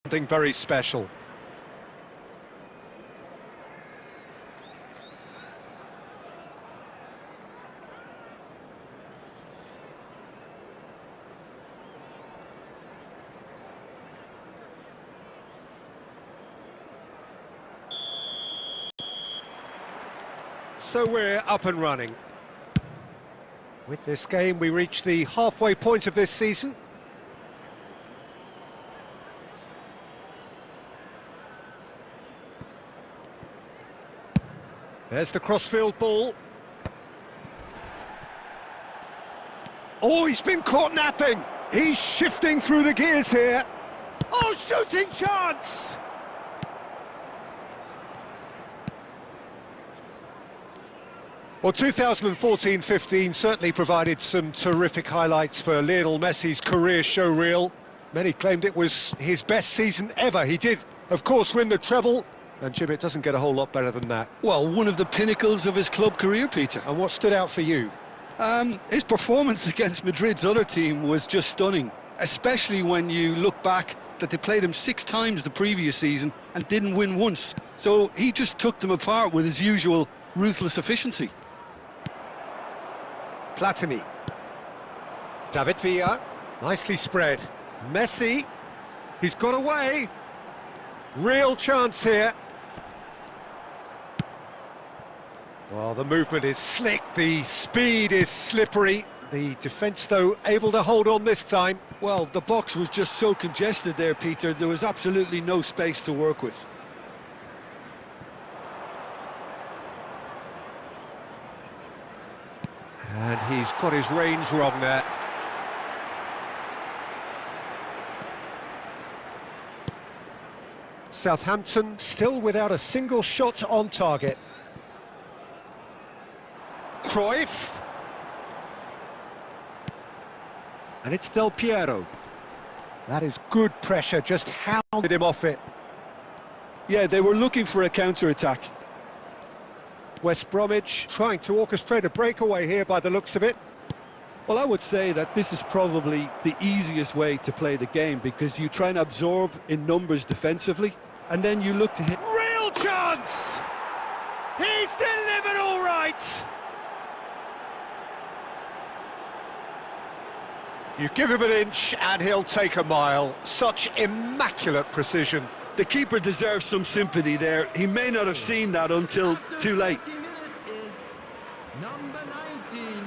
Something very special. So we're up and running. With this game, we reach the halfway point of this season. There's the crossfield ball. Oh, he's been caught napping. He's shifting through the gears here. Oh, shooting chance! Well, 2014-15 certainly provided some terrific highlights for Lionel Messi's career showreel. Many claimed it was his best season ever. He did, of course, win the treble. And Jim, it doesn't get a whole lot better than that. Well, one of the pinnacles of his club career, Peter. And what stood out for you? His performance against Madrid's other team was just stunning, especially when you look back that they played him 6 times the previous season and didn't win once. So he just took them apart with his usual ruthless efficiency. Platini. David Villa. Nicely spread. Messi. He's got away. Real chance here. Well, the movement is slick, the speed is slippery. The defence, though, able to hold on this time. Well, the box was just so congested there, Peter. There was absolutely no space to work with. And he's got his range wrong there. Southampton still without a single shot on target. Cruyff. And it's Del Piero. That is good pressure, just hounded him off it. Yeah, they were looking for a counter-attack. West Bromwich trying to orchestrate a breakaway here by the looks of it. Well, I would say that this is probably the easiest way to play the game, because you try and absorb in numbers defensively, and then you look to hit. Real chance! He's delivered all right! You give him an inch and he'll take a mile. Such immaculate precision. The keeper deserves some sympathy there. He may not have seen that until too late. Number 19.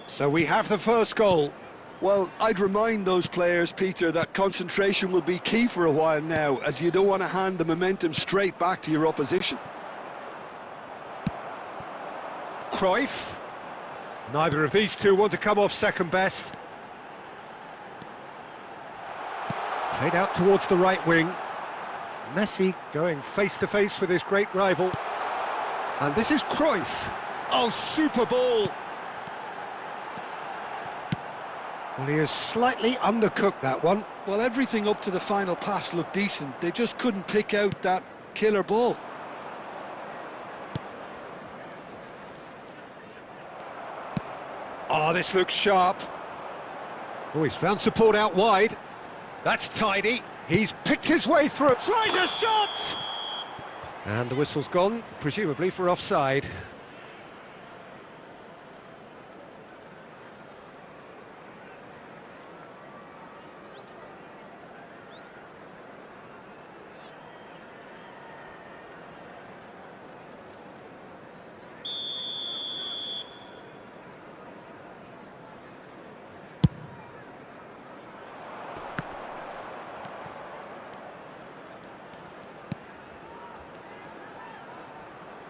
So we have the first goal. Well, I'd remind those players, Peter, that concentration will be key for a while now, as you don't want to hand the momentum straight back to your opposition. Cruyff. Neither of these two want to come off second best. Played out towards the right wing. Messi going face-to-face with his great rival. And this is Cruyff. Oh, super ball. Well, he has slightly undercooked that one. Well, everything up to the final pass looked decent. They just couldn't pick out that killer ball. Oh, this looks sharp. Oh, he's found support out wide. That's tidy. He's picked his way through. Tries a shot! And the whistle's gone, presumably for offside.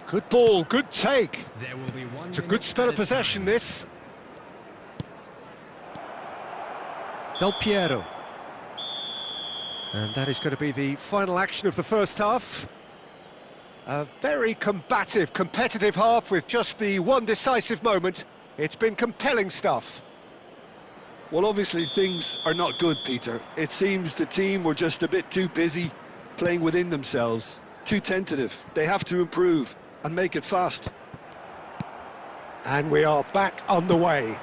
Good ball, good take. It's a good spell of possession, this. Del Piero. And that is going to be the final action of the first half. A very combative, competitive half with just the one decisive moment. It's been compelling stuff. Well, obviously things are not good, Peter. It seems the team were just a bit too busy playing within themselves, too tentative. They have to improve and make it fast. And we are back on the way.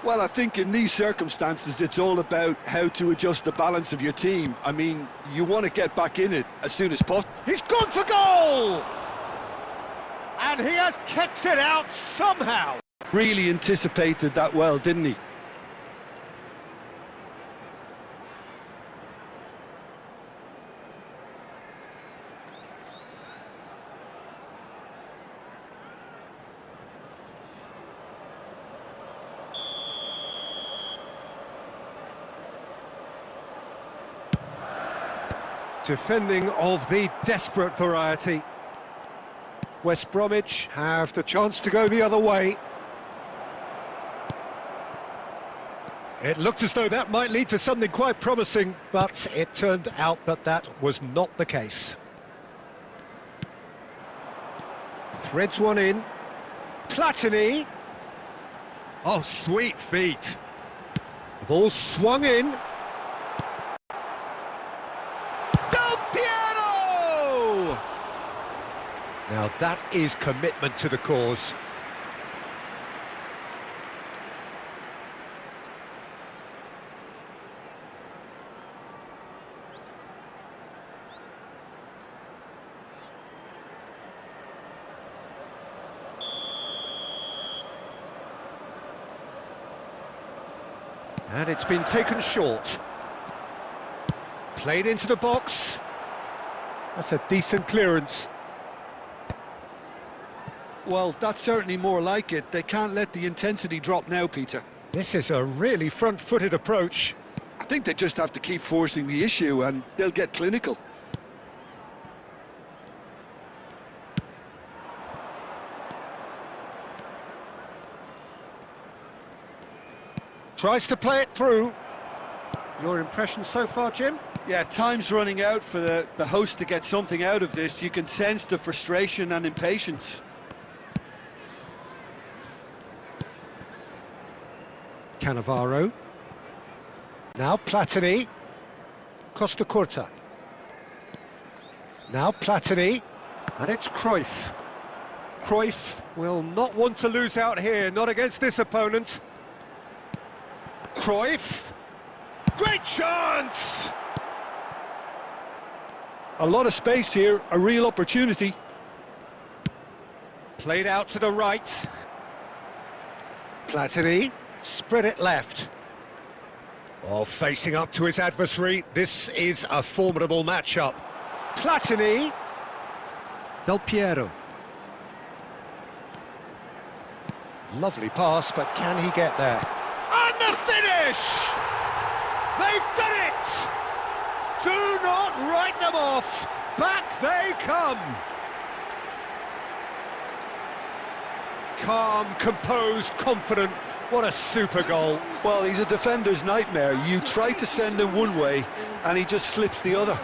Well, I think in these circumstances, it's all about how to adjust the balance of your team. I mean, you want to get back in it as soon as possible. He's gone for goal! And he has kept it out somehow. Really anticipated that well, didn't he? Defending of the desperate variety. West Bromwich have the chance to go the other way. It looked as though that might lead to something quite promising, but it turned out that that was not the case. Threads one in. Platini. Oh, sweet feet. The ball swung in. Now that is commitment to the cause. And it's been taken short. Played into the box. That's a decent clearance. Well, that's certainly more like it. They can't let the intensity drop now, Peter. This is a really front-footed approach. I think they just have to keep forcing the issue and they'll get clinical. Tries to play it through. Your impression so far, Jim? Yeah, time's running out for the host to get something out of this. You can sense the frustration and impatience. Cannavaro. Now Platini. Costa Curta. Now Platini. And it's Cruyff. Cruyff will not want to lose out here, not against this opponent. Cruyff. Great chance! A lot of space here, a real opportunity. Played out to the right. Platini. Spread it left. Oh, facing up to his adversary. This is a formidable matchup. Platini. Del Piero. Lovely pass, but can he get there? And the finish! They've done it! Do not write them off. Back they come. Calm, composed, confident. What a super goal. Well, he's a defender's nightmare. You try to send him one way, and he just slips the other.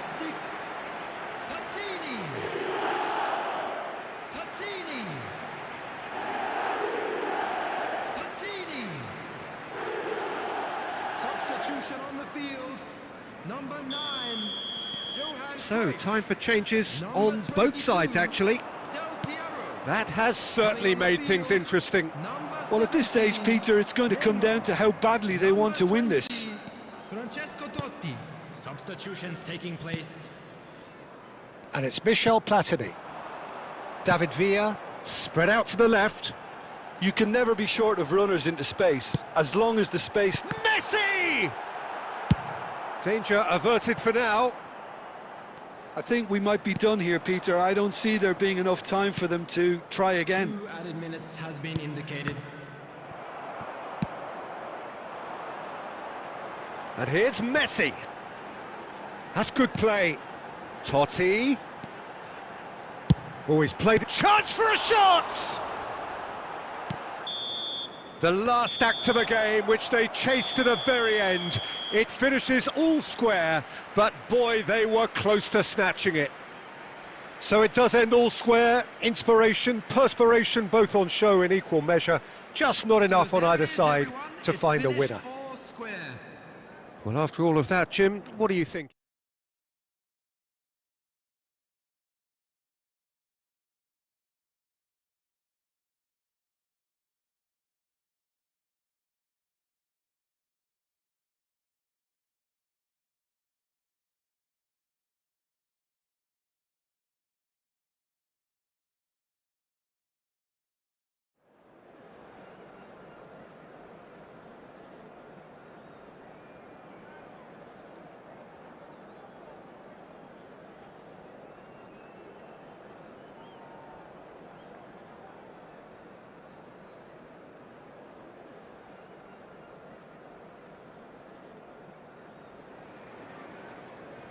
Substitution on the field. Number 9. So, time for changes on both sides, actually. That has certainly made things interesting. Well, at this stage, Peter, it's going to come down to how badly they want to win this. Substitutions taking place. And it's Michel Platini. David Villa, spread out to the left. You can never be short of runners into space, as long as the space... Messi! Danger averted for now. I think we might be done here, Peter. I don't see there being enough time for them to try again. 2 added minutes has been indicated. And here's Messi. That's good play. Totti. Oh, he's played a chance for a shot! The last act of a game, which they chased to the very end. It finishes all square, but boy, they were close to snatching it. So it does end all square. Inspiration, perspiration, both on show in equal measure. just not enough on either side to find a winner. Well, after all of that, Jim, what do you think?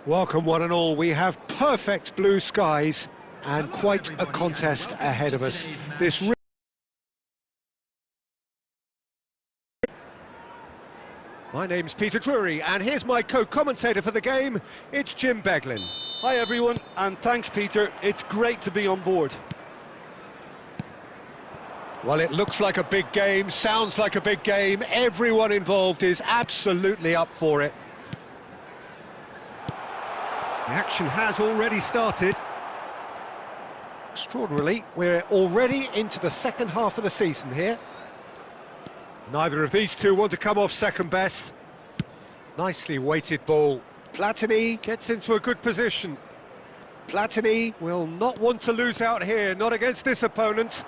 Welcome one and all, we have perfect blue skies and quite a contest ahead of us. My name's Peter Drury and here's my co-commentator for the game, it's Jim Beglin. Hi everyone, and thanks Peter, it's great to be on board. Well, it looks like a big game, sounds like a big game, everyone involved is absolutely up for it. The action has already started. Extraordinarily, we're already into the second half of the season here. Neither of these two want to come off second best. Nicely weighted ball. Platini gets into a good position. Platini will not want to lose out here, not against this opponent.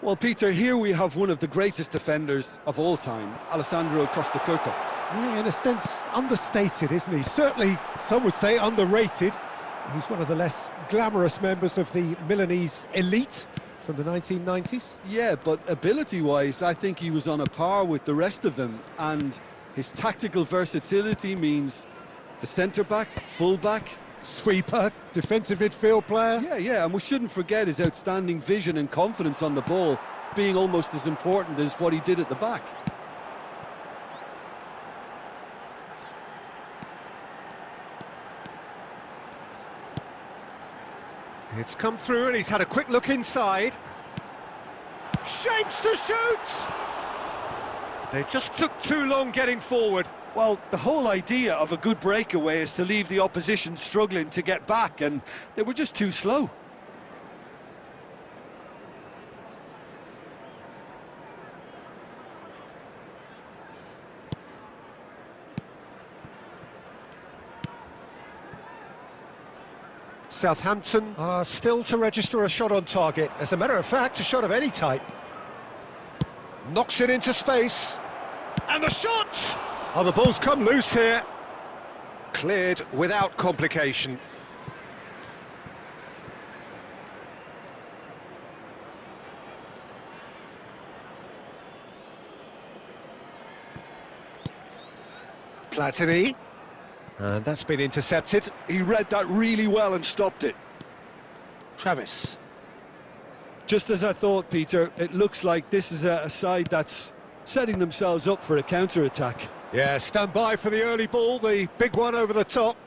Well, Peter, here we have one of the greatest defenders of all time, Alessandro Costa Curta. Yeah, in a sense, understated, isn't he? Certainly, some would say underrated. He's one of the less glamorous members of the Milanese elite from the 1990s. Yeah, but ability-wise, I think he was on a par with the rest of them, and his tactical versatility means the centre-back, full-back, Sweeper, defensive midfield player. Yeah, and we shouldn't forget his outstanding vision and confidence on the ball, being almost as important as what he did at the back. It's come through and he's had a quick look inside. Shapes to shoot! They just took too long getting forward. Well, the whole idea of a good breakaway is to leave the opposition struggling to get back, and they were just too slow. Southampton are still to register a shot on target. As a matter of fact, a shot of any type. Knocks it into space. And the shot! Oh, the ball's come loose here. Cleared without complication. Platini. And that's been intercepted. He read that really well and stopped it. Travis. Just as I thought, Peter, it looks like this is a side that's setting themselves up for a counter-attack. Yeah, stand by for the early ball, the big one over the top.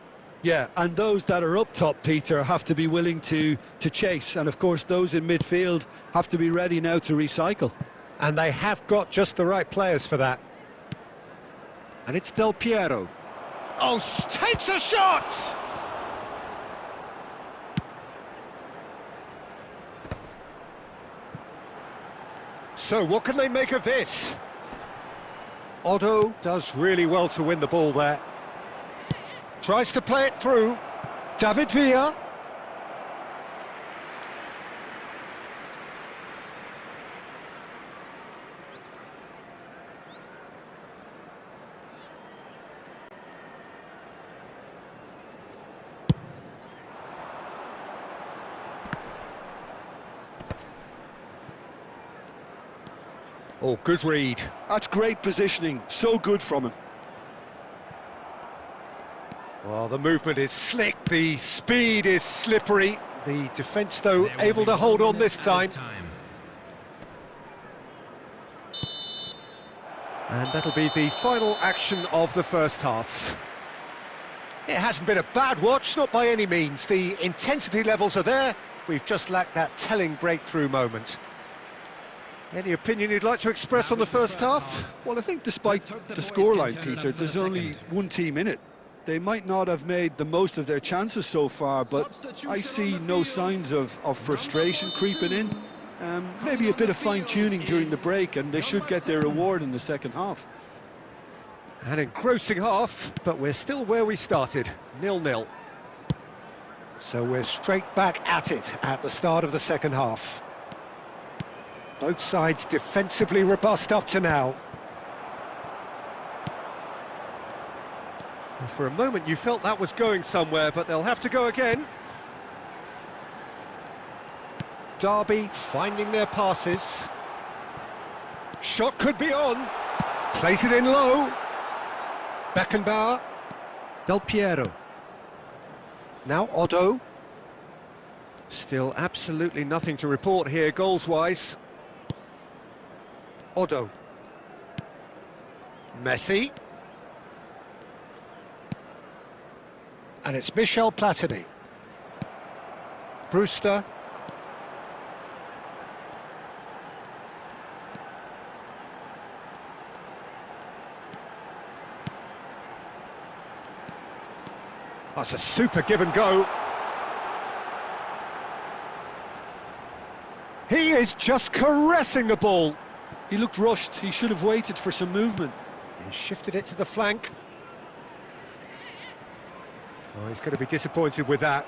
Yeah, and those that are up top, Peter, have to be willing to chase. And, of course, those in midfield have to be ready now to recycle. And they have got just the right players for that. And it's Del Piero. Oh, takes a shot! So, what can they make of this? Otto does really well to win the ball there. Tries to play it through. David Villa. Oh, good read. That's great positioning, so good from him. Well, the movement is slick, the speed is slippery. The defence, though, able to hold on this time. And that'll be the final action of the first half. It hasn't been a bad watch, not by any means. The intensity levels are there. We've just lacked that telling breakthrough moment. Any opinion you'd like to express on the first half? Well, I think despite the scoreline, Peter, there's only one team in it. They might not have made the most of their chances so far, but I see no signs of frustration creeping in. Maybe a bit of fine-tuning during the break, and they should get their reward in the second half. An engrossing half, but we're still where we started, 0-0. So we're straight back at it at the start of the second half. Both sides defensively robust up to now. Well, for a moment you felt that was going somewhere, but they'll have to go again. Derby finding their passes. Shot could be on. Plays it in low. Beckenbauer. Del Piero. Now Otto. Still absolutely nothing to report here goals-wise. Otto. Messi. And it's Michel Platini. Brewster. That's a super give and go. He is just caressing the ball. He looked rushed. He should have waited for some movement. He shifted it to the flank. Oh, he's going to be disappointed with that.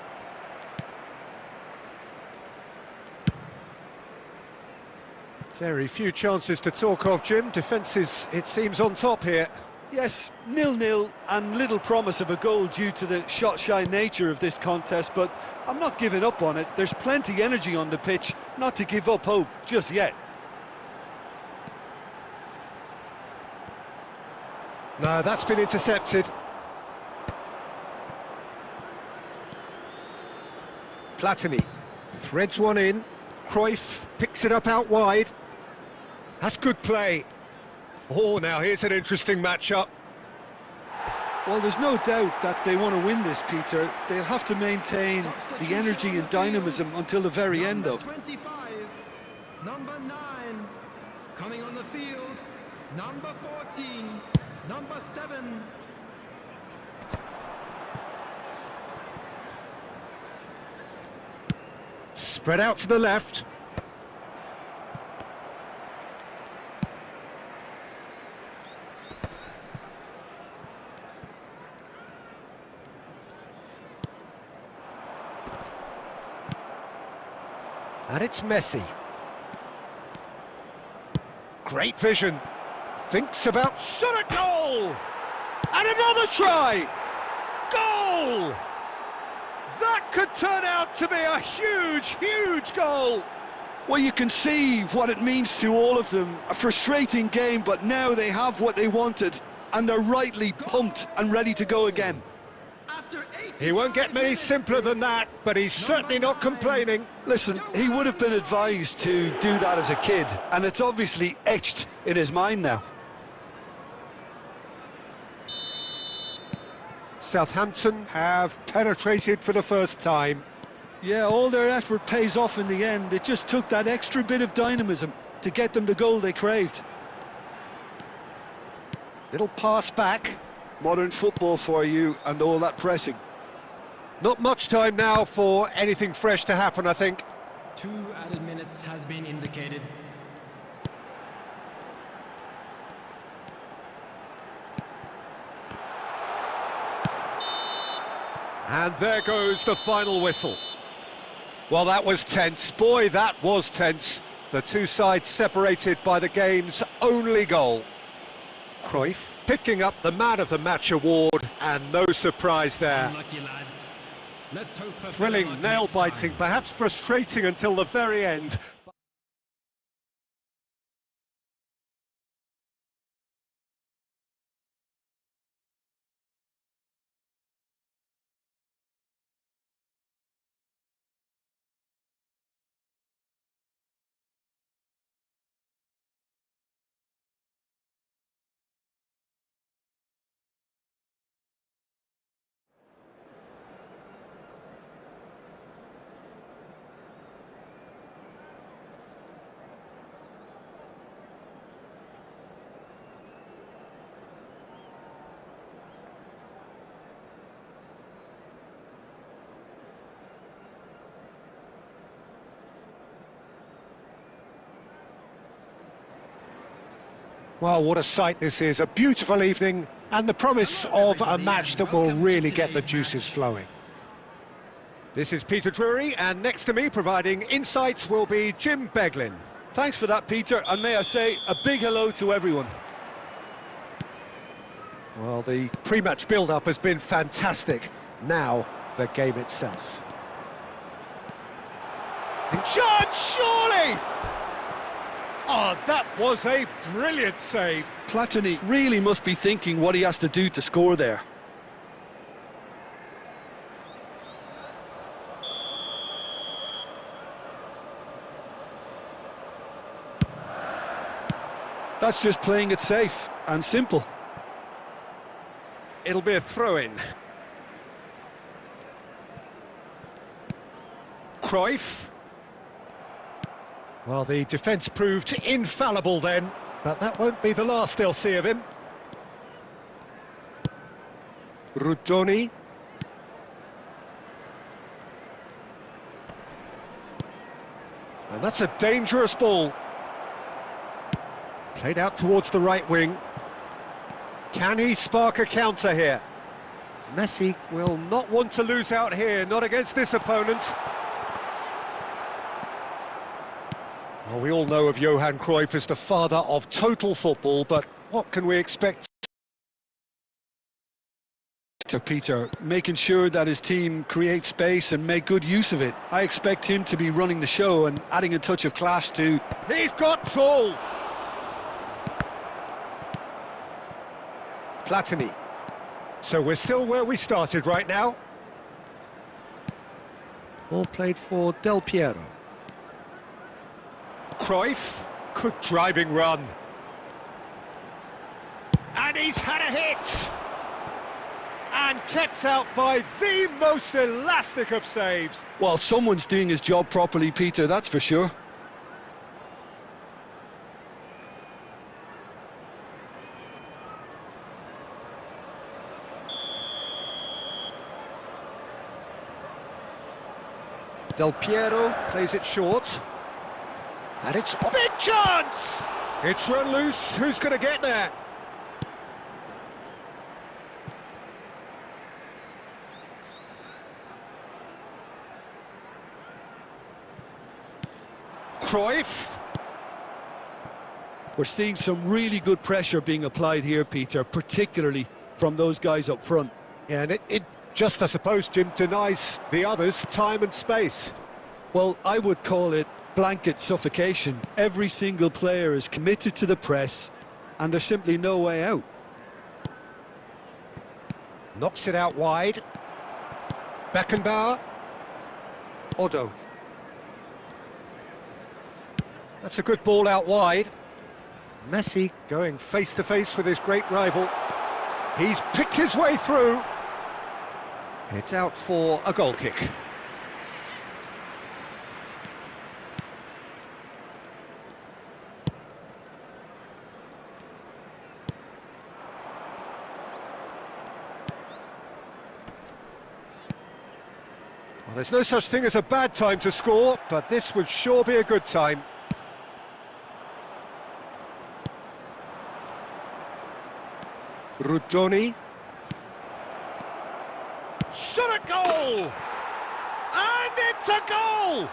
Very few chances to talk of, Jim. Defence is, it seems, on top here. Yes, 0-0 and little promise of a goal due to the shot-shy nature of this contest, but I'm not giving up on it. There's plenty energy on the pitch, not to give up hope just yet. No, that's been intercepted. Platini threads one in. Cruyff picks it up out wide. That's good play. Oh, now here's an interesting matchup. Well, there's no doubt that they want to win this, Peter. They'll have to maintain the energy and dynamism until the very end, though. 25, number 9, coming on the field, number 14, number 7. Spread out to the left. And it's Messi. Great vision. Thinks about shot at goal! And another try! Goal! That could turn out to be a huge, huge goal! Well, you can see what it means to all of them. A frustrating game, but now they have what they wanted, and they're rightly pumped and ready to go again. He won't get many simpler than that, but he's certainly not complaining. Listen, he would have been advised to do that as a kid, and it's obviously etched in his mind now. Southampton have penetrated for the first time. Yeah, all their effort pays off in the end. It just took that extra bit of dynamism to get them the goal they craved. Little pass back. Modern football for you, and all that pressing. Not much time now for anything fresh to happen, I think. 2 added minutes has been indicated. And there goes the final whistle. Well, that was tense. Boy, that was tense. The two sides separated by the game's only goal. Cruyff picking up the Man of the Match award, and no surprise there. Unlucky, lads. Let's hope for Thrilling, better luck nail-biting, next time. perhaps frustrating until the very end. Well, what a sight this is, a beautiful evening, and the promise of a match that will really get the juices flowing. This is Peter Drury, and next to me, providing insights, will be Jim Beglin. Thanks for that, Peter, and may I say a big hello to everyone. Well, the pre-match build-up has been fantastic. Now, the game itself. Chance, surely! Oh, that was a brilliant save. Platini really must be thinking what he has to do to score there. That's just playing it safe and simple. It'll be a throw-in. Cruyff. Well, the defence proved infallible then, but that won't be the last they'll see of him. Rudoni. And that's a dangerous ball. Played out towards the right wing. Can he spark a counter here? Messi will not want to lose out here, not against this opponent. Well, we all know of Johan Cruyff as the father of total football, but what can we expect? Peter, making sure that his team create space and make good use of it. I expect him to be running the show and adding a touch of class to... He's got tall! Platini. So we're still where we started right now. Ball played for Del Piero. Cruyff, good driving run. And he's had a hit! And kept out by the most elastic of saves. Well, someone's doing his job properly, Peter, that's for sure. Del Piero plays it short. And it's a big chance! It's run loose, who's going to get there? Cruyff. We're seeing some really good pressure being applied here, Peter, particularly from those guys up front. Yeah, and it just, I suppose, Jim, denies the others time and space. Well, I would call it blanket suffocation. Every single player is committed to the press, and there's simply no way out. Knocks it out wide. Beckenbauer. Odo. That's a good ball out wide. Messi going face-to-face with his great rival. He's picked his way through. It's out for a goal kick. Well, there's no such thing as a bad time to score, but this would sure be a good time. Rudoni. Shot a goal! And it's a goal!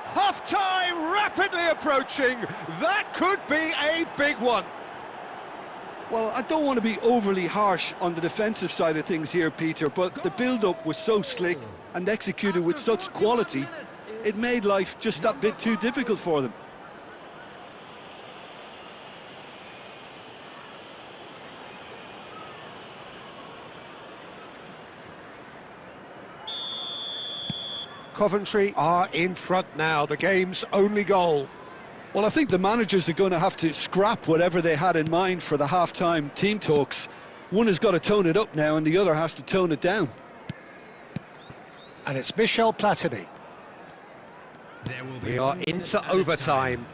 Half-time rapidly approaching. That could be a big one. Well, I don't want to be overly harsh on the defensive side of things here, Peter, but the build-up was so slick and executed with such quality, it made life just that bit too difficult for them. Coventry are in front now, the game's only goal. Well, I think the managers are going to have to scrap whatever they had in mind for the half-time team talks. One has got to tone it up now and the other has to tone it down. And it's Michel Platini. We are into overtime.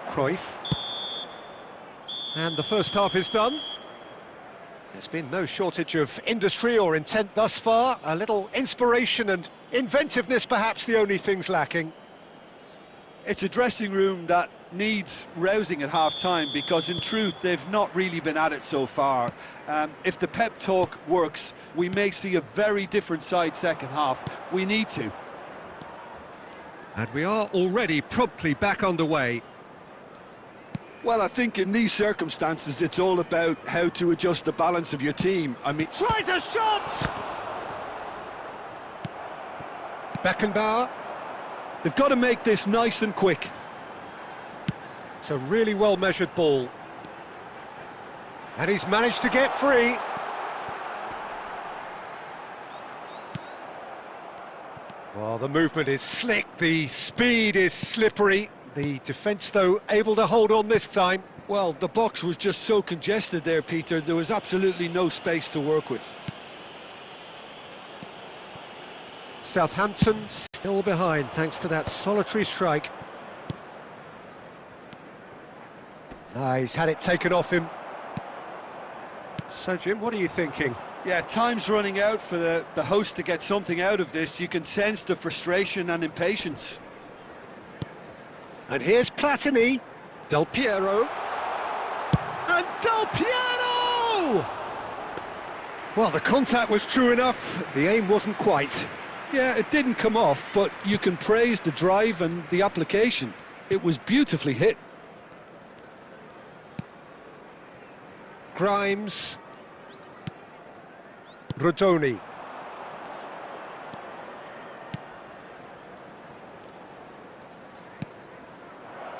Cruyff. And the first half is done. There's been no shortage of industry or intent thus far. A little inspiration and inventiveness, perhaps the only things lacking. It's a dressing room that needs rousing at half-time, because in truth they've not really been at it so far. If the pep talk works, we may see a very different side second half. We need to. And we are already promptly back underway. Well, I think in these circumstances it's all about how to adjust the balance of your team. I mean, Tries a shot! Beckenbauer. they've got to make this nice and quick. It's a really well-measured ball. And he's managed to get free. Well, the movement is slick, the speed is slippery. The defence, though, able to hold on this time. Well, the box was just so congested there, Peter. There was absolutely no space to work with. Southampton still behind thanks to that solitary strike. He's had it taken off him. So, Jim, what are you thinking? Yeah, time's running out for the host to get something out of this. You can sense the frustration and impatience. And here's Platini. Del Piero. And Del Piero! Well, the contact was true enough. The aim wasn't quite. Yeah, it didn't come off, but you can praise the drive and the application. It was beautifully hit. Grimes. Rodoni.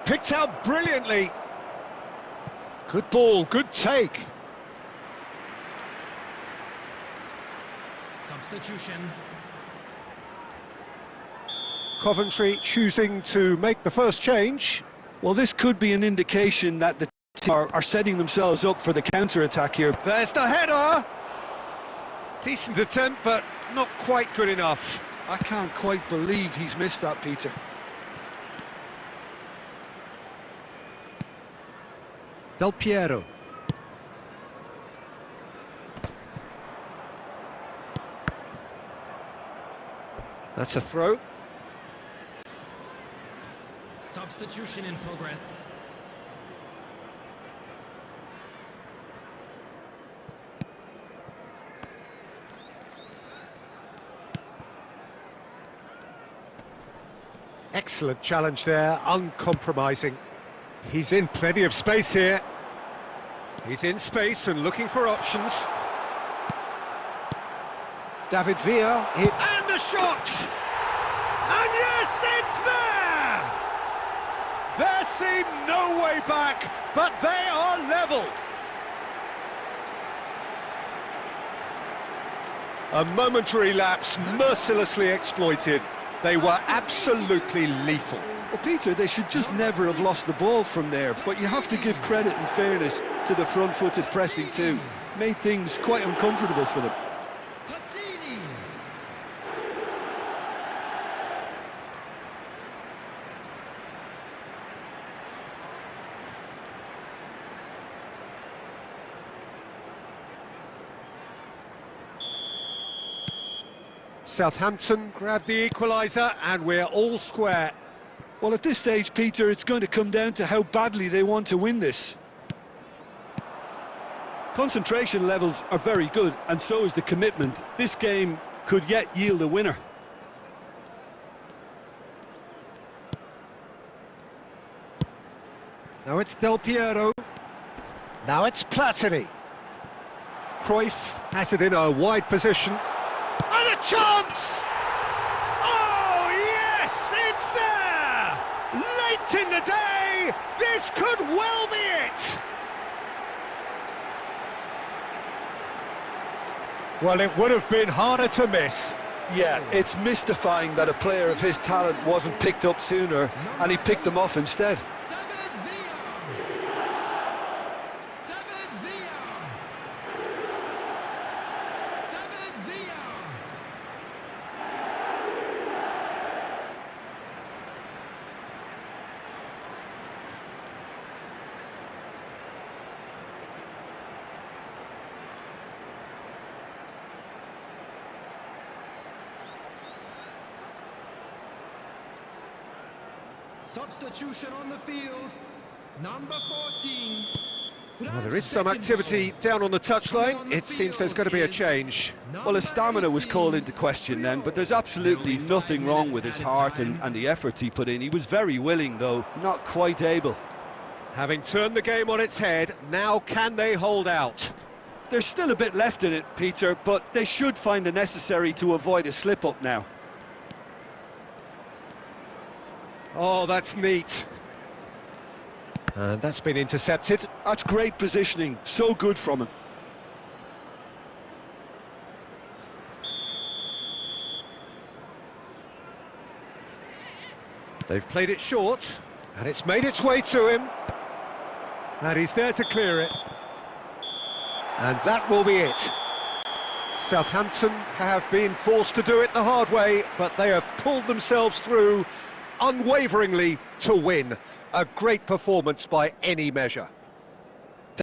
Picked out brilliantly. Good ball, good take. Substitution. Coventry choosing to make the first change. Well, this could be an indication that the team are setting themselves up for the counter-attack here. There's the header. Decent attempt, but not quite good enough. I can't quite believe he's missed that, Peter. Del Piero. That's a throw. Substitution in progress. Excellent challenge there, uncompromising. He's in plenty of space here. He's in space and looking for options. David Villa hit. And the shot! And yes, it's there! There seemed no way back, but they are level. A momentary lapse mercilessly exploited. They were absolutely lethal. Well, Peter, they should just never have lost the ball from there, but you have to give credit and fairness to the front-footed pressing too. Made things quite uncomfortable for them. Platini. Southampton grabbed the equaliser and we're all square. Well, at this stage, Peter, it's going to come down to how badly they want to win this. Concentration levels are very good, and so is the commitment. This game could yet yield a winner. Now it's Del Piero. Now it's Platini. Cruyff has it in a wide position. And a chance! Oh, yes, it's there! Late in the day, this could well be it! Well, it would have been harder to miss. Yeah, it's mystifying that a player of his talent wasn't picked up sooner, and he picked them off instead. Substitution on the field. Number 14. Well, there is some activity down on the touchline. It seems there's going to be a change. Well, his stamina was called into question then, but there's absolutely nothing wrong with his heart and the efforts he put in. He was very willing, though, not quite able. Having turned the game on its head, now can they hold out? There's still a bit left in it, Peter, but they should find the necessary to avoid a slip-up now. Oh, that's neat. And that's been intercepted. That's great positioning, so good from him. They've played it short, and it's made its way to him. And he's there to clear it. And that will be it. Southampton have been forced to do it the hard way, but they have pulled themselves through unwaveringly to win. A great performance by any measure.